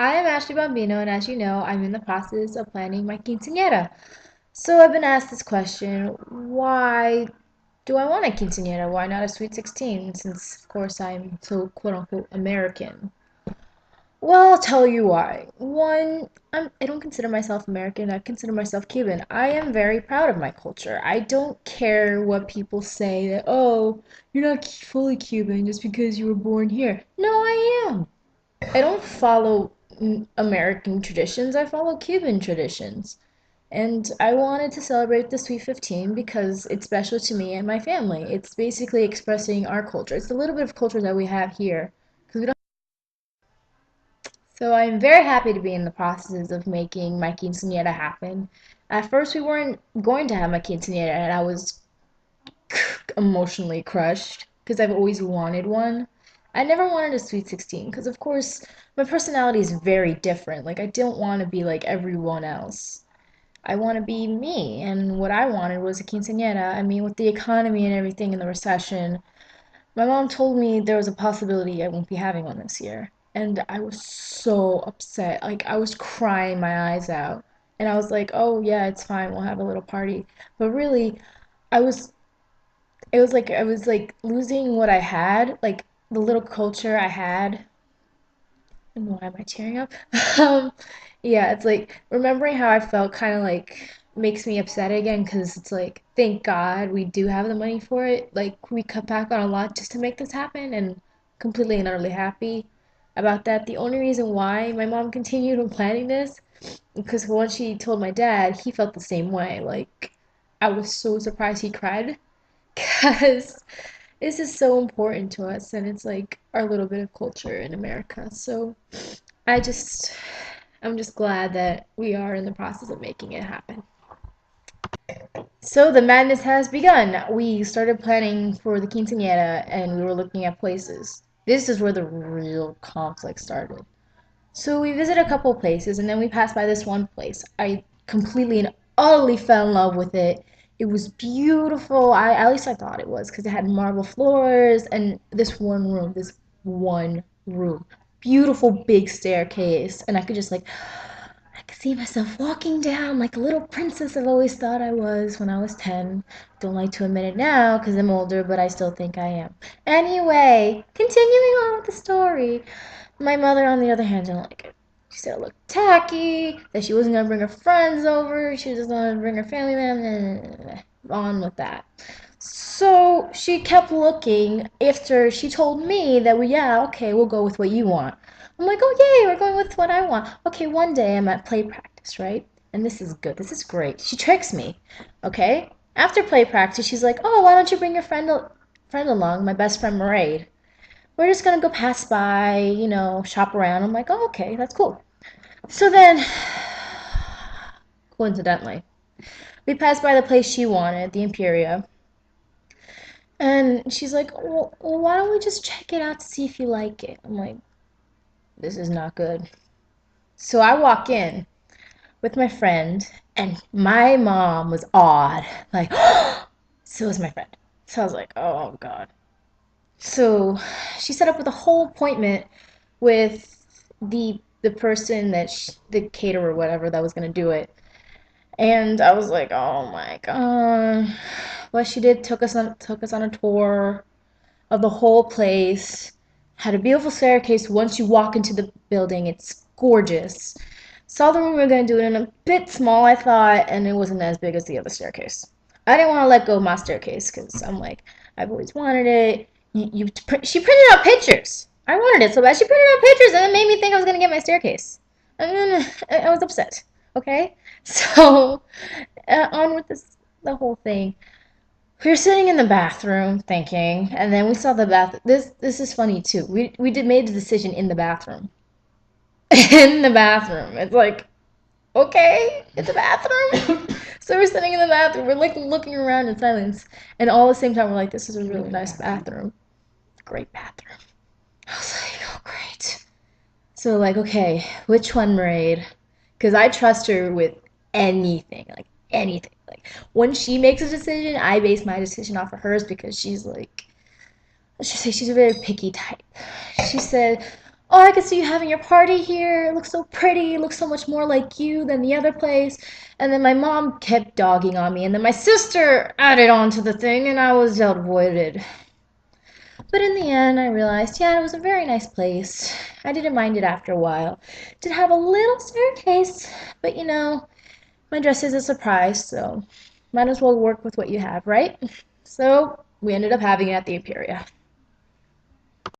Hi, I'm Ashley Bombino, and as you know, I'm in the process of planning my quinceañera. So I've been asked this question, why do I want a quinceañera? Why not a sweet 16? Since, of course, I'm so quote-unquote American. Well, I'll tell you why. One, I don't consider myself American. I consider myself Cuban. I am very proud of my culture. I don't care what people say that, oh, you're not fully Cuban just because you were born here. No, I am. I don't follow American traditions, I follow Cuban traditions. And I wanted to celebrate the Sweet 15 because it's special to me and my family. It's basically expressing our culture. It's a little bit of culture that we have here. Because we don't. So I'm very happy to be in the process of making my quinceañera happen. At first, we weren't going to have my quinceañera, and I was emotionally crushed because I've always wanted one. I never wanted a sweet 16 because, of course, my personality is very different. Like, I don't want to be like everyone else. I want to be me, and what I wanted was a quinceañera. I mean, with the economy and everything in the recession, my mom told me there was a possibility I won't be having one this year. And I was so upset. Like, I was crying my eyes out. And I was like, oh, yeah, it's fine. We'll have a little party. But really, I was I was like losing what I had, like the little culture I had. And why am I tearing up? um, yeah, it's like remembering how I felt kind of like makes me upset again because it's like thank God we do have the money for it. Like we cut back on a lot just to make this happen, and completely and utterly happy about that. The only reason why my mom continued on planning this because once she told my dad, he felt the same way. Like I was so surprised he cried because this is so important to us and it's like our little bit of culture in America. So I just I'm just glad that we are in the process of making it happen. So the madness has begun. We started planning for the quinceañera and we were looking at places. This is where the real conflict started. So we visited a couple places and then we passed by this one place. I completely and utterly fell in love with it. It was beautiful. At least I thought it was because it had marble floors and this one room. Beautiful big staircase and I could just like I could see myself walking down like a little princess I've always thought I was when I was 10. Don't like to admit it now because I'm older, but I still think I am. Anyway, continuing on with the story. My mother, on the other hand, didn't like it. She said it looked tacky, that she wasn't gonna bring her friends over, she was just gonna bring her family members, on with that. So she kept looking after she told me that, well, yeah, okay, we'll go with what you want. I'm like, oh, yay, we're going with what I want. Okay, one day I'm at play practice, right? And this is good, this is great. She tricks me, okay? After play practice, she's like, oh, why don't you bring your friend along, my best friend Maraid? We're just gonna go pass by, shop around. I'm like, oh, okay, that's cool. So then, coincidentally, we passed by the place she wanted, the Imperia, and she's like, well, why don't we just check it out to see if you like it? I'm like, this is not good. So I walk in with my friend, and my mom was awed. Like, so was my friend. So I was like, oh, God. So she set up with a whole appointment with the person the caterer, whatever, that was gonna do it. And I was like, oh my god. What she did took us on a tour of the whole place. Had a beautiful staircase. Once you walk into the building, it's gorgeous. Saw the room we were gonna do it in a bit small, I thought, and it wasn't as big as the other staircase. I didn't want to let go of my staircase because I'm like, I've always wanted it. She printed out pictures. I wanted it so bad. She printed out pictures and it made me think I was gonna get my staircase. And then I was upset. Okay, so on with the whole thing. We were sitting in the bathroom thinking, and then we saw the bath. This is funny too. We did made the decision in the bathroom. In the bathroom. It's like, okay, it's a bathroom. So we're sitting in the bathroom. We're like looking around in silence, and all at the same time we're like, this is a really nice bathroom. Great bathroom. I was like, oh great. So like, okay, which one, Maraid? Because I trust her with anything, like anything. Like when she makes a decision, I base my decision off of hers because she's like, let's just say she's a very picky type. She said, oh, I could see you having your party here. It looks so pretty. It looks so much more like you than the other place. And then my mom kept dogging on me. And then my sister added on to the thing, and I was outvoted. But in the end, I realized, yeah, it was a very nice place. I didn't mind it after a while. It did have a little staircase, but my dress is a surprise, so might as well work with what you have, right? So we ended up having it at the Imperia.